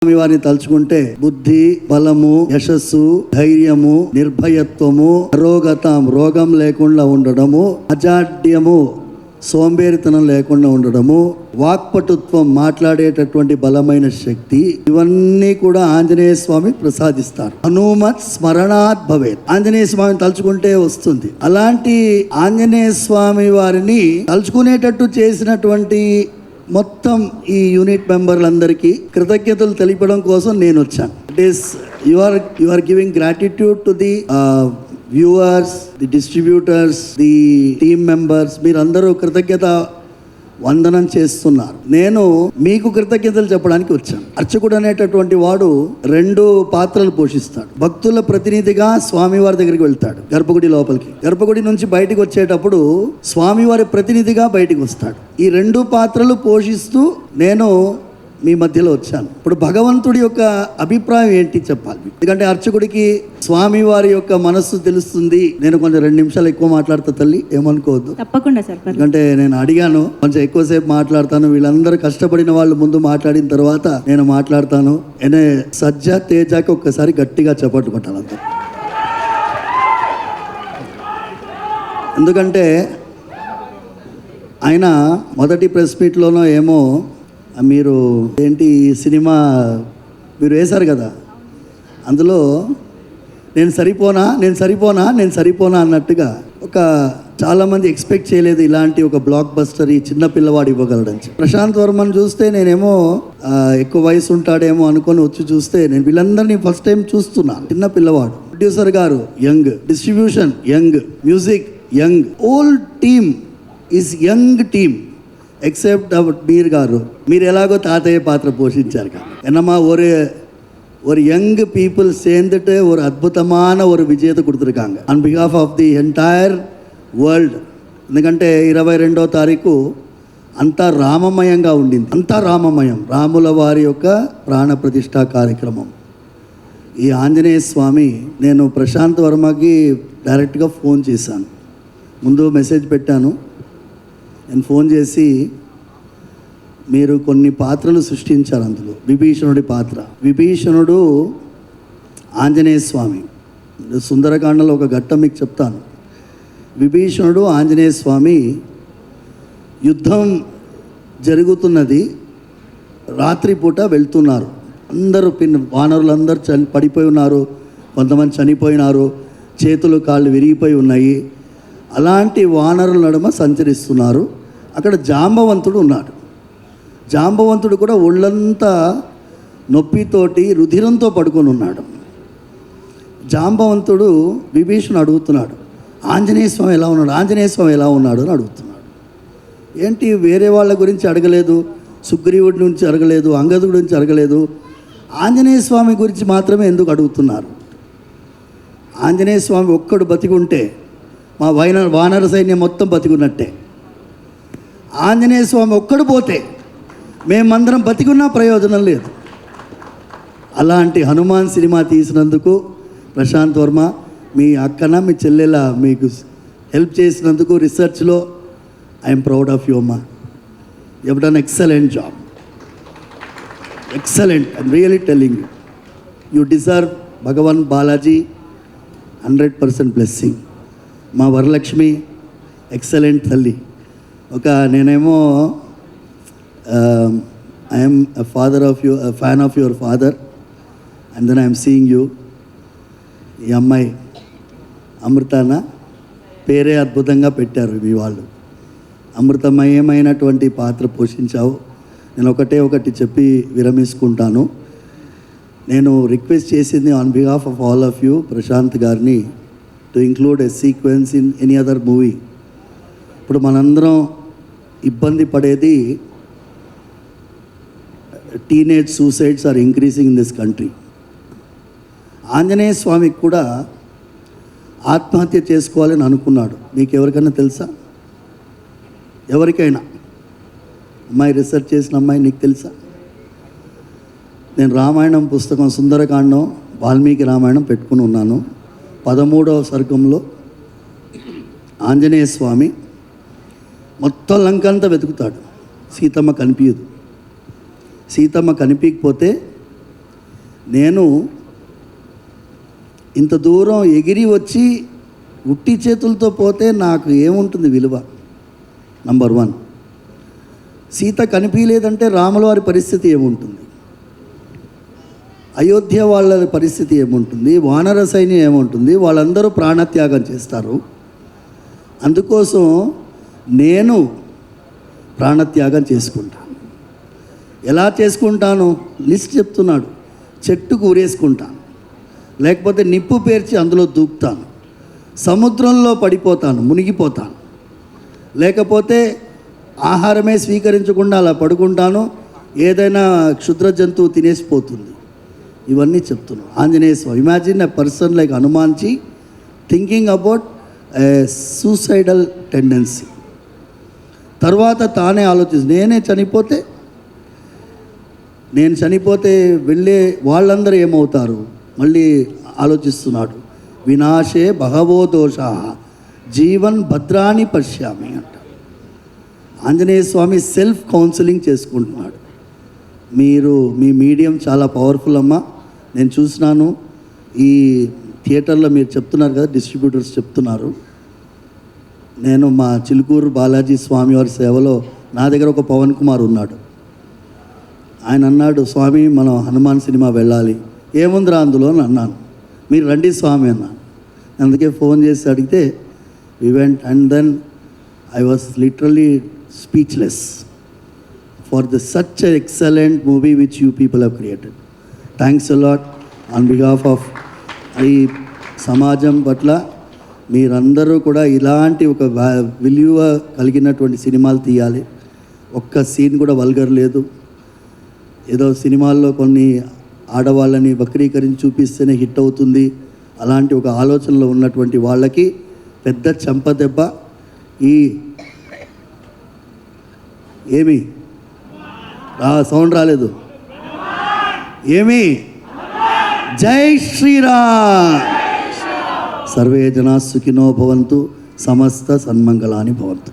స్వామి వారిని తలుచుకుంటే బుద్ధి, బలము, యశస్సు, ధైర్యము, నిర్భయత్వము, అరోగతం, రోగం లేకుండా ఉండడము, అజాడ్యము, సోంబేరితనం లేకుండా ఉండడము, వాక్పటుత్వం, మాట్లాడేటటువంటి బలమైన శక్తి, ఇవన్నీ కూడా ఆంజనేయ స్వామి ప్రసాదిస్తారు. హనుమత్ స్మరణాత్ భవేత్. ఆంజనేయ స్వామిని తలుచుకుంటే వస్తుంది. అలాంటి ఆంజనేయ స్వామి వారిని తలుచుకునేటట్టు చేసినటువంటి మొత్తం ఈ యూనిట్ మెంబర్లందరికీ కృతజ్ఞతలు తెలిపడం కోసం నేను వచ్చాను. It is you are giving gratitude to the viewers, the distributors, the team members. మీరందరూ కృతజ్ఞత వందనం చేస్తున్నారు. నేను మీకు కృతజ్ఞతలు చెప్పడానికి వచ్చాను. అర్చకుడు అనేటటువంటి వాడు 2 పాత్రలు పోషిస్తాడు. భక్తుల ప్రతినిధిగా స్వామివారి దగ్గరికి వెళ్తాడు, గర్భగుడి లోపలికి. గర్భగుడి నుంచి బయటికి వచ్చేటప్పుడు స్వామివారి ప్రతినిధిగా బయటికి వస్తాడు. ఈ 2 పాత్రలు పోషిస్తూ నేను మీ మధ్యలో వచ్చాను. ఇప్పుడు భగవంతుడి యొక్క అభిప్రాయం ఏంటి చెప్పాలి. ఎందుకంటే అర్చకుడికి స్వామివారి యొక్క మనస్సు తెలుస్తుంది. నేను కొంచెం 2 నిమిషాలు ఎక్కువ మాట్లాడతా తల్లి, ఏమనుకోవద్దు. తప్పకుండా సార్. ఎందుకంటే నేను అడిగాను, కొంచెం ఎక్కువసేపు మాట్లాడతాను. వీళ్ళందరూ కష్టపడిన వాళ్ళు ముందు మాట్లాడిన తర్వాత నేను మాట్లాడతాను. అనే సజ్జ తేజాకి ఒక్కసారి గట్టిగా చప్పట్లు కొట్టాలి అందరూ. ఎందుకంటే ఆయన మొదటి ప్రెస్ మీట్లోనో ఏమో మీరు ఏంటి సినిమా మీరు వేశారు కదా, అందులో నేను సరిపోనా అన్నట్టుగా ఒక చాలామంది ఎక్స్పెక్ట్ చేయలేదు ఇలాంటి ఒక బ్లాక్ బస్టర్ ఈ చిన్న పిల్లవాడు ఇవ్వగలడని. ప్రశాంత్ వర్మని చూస్తే నేనేమో ఎక్కువ వయసు ఉంటాడేమో అనుకొని వచ్చి చూస్తే నేను వీళ్ళందరినీ ఫస్ట్ టైం చూస్తున్నాను. చిన్న పిల్లవాడు. ప్రొడ్యూసర్ గారు young, distribution young, music young, whole team is young team except Mir గారు. మీరు ఎలాగో తాతయ్య పాత్ర పోషించారు కదా. என்னம்மா ஒரு யங் பீப்புள் சேர்ந்துட்டு ஒரு అద్భుతமான ஒரு విజేత கொடுத்துருக்காங்க on behalf of the entire world. ఎందుకంటే 22వ తారీఖు అంతా రామమయంగా ఉండింది. అంతా రామమయం, రాముల వారి యొక్క ప్రాణ ప్రతిష్ఠా కార్యక్రమం. ఈ ఆంజనేయ స్వామి, నేను ప్రశాంత్ వర్మకి డైరెక్ట్గా ఫోన్ చేశాను. ముందు మెసేజ్ పెట్టాను. నేను ఫోన్ చేసి, మీరు కొన్ని పాత్రలు సృష్టించారు. అందులో విభీషణుడి పాత్ర. విభీషణుడు ఆంజనేయ స్వామి. సుందరకాండలో ఒక ఘట్టం మీకు చెప్తాను. విభీషణుడు ఆంజనేయ స్వామి యుద్ధం జరుగుతున్నది. రాత్రిపూట వెళ్తున్నారు. అందరూ వానరులందరూ పడిపోయి ఉన్నారు, కొంతమంది చనిపోయినారు, చేతులు కాళ్ళు విరిగిపోయి ఉన్నాయి. అలాంటి వానరుల నడుమ సంచరిస్తున్నారు. అక్కడ జాంబవంతుడు ఉన్నాడు. జాంబవంతుడు కూడా ఒళ్ళంతా నొప్పితోటి రుధిరంతో పడుకొని ఉన్నాడు. జాంబవంతుడు విభీషణుడు అడుగుతున్నాడు, ఆంజనేయ స్వామి ఎలా ఉన్నాడు, ఆంజనేయ స్వామి ఎలా ఉన్నాడు అని అడుగుతున్నాడు. ఏంటి వేరే వాళ్ళ గురించి అడగలేదు, సుగ్రీవుడి నుంచి అడగలేదు, అంగదుడి గురించి అడగలేదు, ఆంజనేయ స్వామి గురించి మాత్రమే ఎందుకు అడుగుతున్నారు? ఆంజనేయ స్వామి ఒక్కడు బతికుంటే మా వానర సైన్యం మొత్తం బతికున్నట్టే. ఆంజనేయ స్వామి ఒక్కడు పోతే మేమందరం బతికున్నా ప్రయోజనం లేదు. అలాంటి హనుమాన్ సినిమా తీసినందుకు ప్రశాంత్ వర్మ, మీ అక్కన మీ చెల్లెల మీకు హెల్ప్ చేసినందుకు రీసెర్చ్లో ఐఎమ్ ప్రౌడ్ ఆఫ్ యూ అమ్మా. You have done excellent job, excellent. I'm really telling you, you deserve Bhagavan Balaji 100% blessing. మా వరలక్ష్మి ఎక్సలెంట్ తల్లి. నేనేమో I'm father of you, fan of your father, and then I'm seeing you. ఈ అమ్మాయి అమృతాన పేరే అద్భుతంగా పెట్టారు మీ వాళ్ళు. అమృతమయమైనటువంటి పాత్ర పోషించావు. నేను ఒకటి చెప్పి విరమించుకుంటాను. నేను రిక్వెస్ట్ చేసింది on behalf of all of you, Prashanth గారిని, to include a sequence in any other movie. ఇప్పుడు మనందరం ఇబ్బంది పడేది, teenage suicides are increasing in this country. Anjaneya స్వామికి కూడా ఆత్మహత్య చేసుకోవాలని అనుకున్నాడు. మీకు ఎవరికైనా తెలుసా? ఎవరికైనా? అమ్మాయి రీసెర్చ్ చేసిన అమ్మాయి, నీకు తెలుసా? నేను రామాయణం పుస్తకం సుందరకాండం, వాల్మీకి రామాయణం పెట్టుకుని ఉన్నాను. 13వ సర్గంలో ఆంజనేయ స్వామి మొత్తం లంకంతా వెతుకుతాడు. సీతమ్మ కనిపించదు. సీతమ్మ కనిపించకపోతే నేను ఇంత దూరం ఎగిరి వచ్చి ఉట్టి చేతులతో పోతే నాకు ఏముంటుంది విలువ? నంబర్ 1. సీత కనిపించలేదంటే రాముల వారి పరిస్థితి ఏముంటుంది? అయోధ్య వాళ్ళ పరిస్థితి ఏముంటుంది? వానర సైన్యం ఏముంటుంది? వాళ్ళందరూ ప్రాణత్యాగం చేస్తారు. అందుకోసం నేను ప్రాణత్యాగం చేసుకుంటాను. ఎలా చేసుకుంటాను? లిస్ట్ చెప్తున్నాడు. చెట్టుకు ఊరేసుకుంటాను, లేకపోతే నిప్పు పేర్చి అందులో దూకుతాను, సముద్రంలో పడిపోతాను, మునిగిపోతాను, లేకపోతే ఆహారమే స్వీకరించకుండా అలా పడుకుంటాను, ఏదైనా క్షుద్ర జంతువు తినేసిపోతుంది. ఇవన్నీ చెప్తున్నాను. Anjaneya Swami, imagine a person like Hanumanji thinking about suicidal tendency. తర్వాత తానే నేనే చనిపోతే, నేను చనిపోతే వెళ్ళే వాళ్ళందరూ ఏమవుతారు? మళ్ళీ ఆలోచిస్తున్నాడు. వినాశే బహవో దోషా జీవన్ భద్రాని పశ్యామి అంట. ఆంజనేయ స్వామి సెల్ఫ్ కౌన్సిలింగ్ చేసుకుంటున్నాడు. మీ మీడియం చాలా పవర్ఫుల్ అమ్మా. నేను చూసినాను ఈ థియేటర్లో మీరు చెప్తున్నారు కదా, డిస్ట్రిబ్యూటర్స్ చెప్తున్నారు. నేను మా చిలుకూరు బాలాజీ స్వామి వారి సేవలో నా దగ్గర ఒక పవన్ కుమార్ ఉన్నాడు. ఆయన అన్నాడు, స్వామి మనం హనుమాన్ సినిమా వెళ్ళాలి. ఏముందిరా అందులో అని అన్నాను. మీరు రండి స్వామి అన్నాను. అందుకే ఫోన్ చేసి అడిగితే we went and then I was literally speechless for the such excellent movie which you people have created. Thanks a lot on behalf of ఈ సమాజం పట్ల. మీరందరూ కూడా ఇలాంటి ఒక విలువ కలిగినటువంటి సినిమాలు తీయాలి. ఒక్క సీన్ కూడా వల్గర్ లేదు. ఏదో సినిమాల్లో కొన్ని ఆడవాళ్ళని వక్రీకరించి చూపిస్తేనే హిట్ అవుతుంది, అలాంటి ఒక ఆలోచనలో ఉన్నటువంటి వాళ్ళకి పెద్ద చెంపదెబ్బ. ఏమి సౌండ్ రాలేదు? ఏమి? జై శ్రీరామ్. సర్వే జనా సుఖినో భవంతు, సమస్త సన్మంగళాని భవంతు.